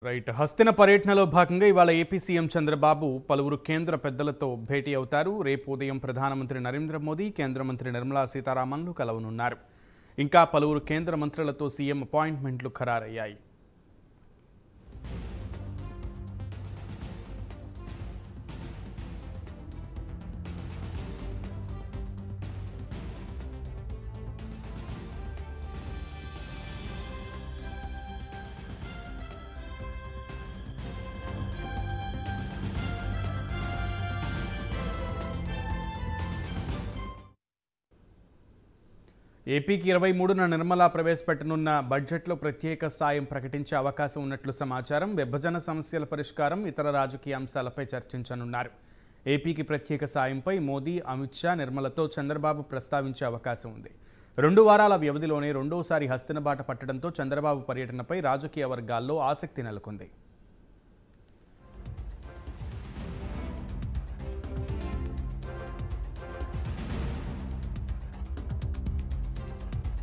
Right Hastina పర్యటనలో భాగంగా ఇవాళ ఏపీ సీఎం చంద్రబాబు పలువురు కేంద్ర పెద్దలతో భేటీ అవుతారు. రేపు ఉదయం ప్రధానమంత్రి నరేంద్ర మోదీ, కేంద్ర మంత్రి నిర్మలా సీతారామన్లు కలవనున్నారు. ఇంకా పలువురు కేంద్ర మంత్రులతో సీఎం అపాయింట్మెంట్లు ఖరారయ్యాయి. ఏపీకి 23న నిర్మలా ప్రవేశపెట్టనున్న బడ్జెట్లో ప్రత్యేక సాయం ప్రకటించే అవకాశం ఉన్నట్లు సమాచారం. విభజన సమస్యల పరిష్కారం, ఇతర రాజకీయ అంశాలపై చర్చించనున్నారు. ఏపీకి ప్రత్యేక సాయంపై మోదీ, అమిత్ షా, నిర్మలతో చంద్రబాబు ప్రస్తావించే అవకాశం ఉంది. 2 వారాల వ్యవధిలోనే రెండోసారి హస్తిన బాట పట్టడంతో చంద్రబాబు పర్యటనపై రాజకీయ వర్గాల్లో ఆసక్తి నెలకొంది.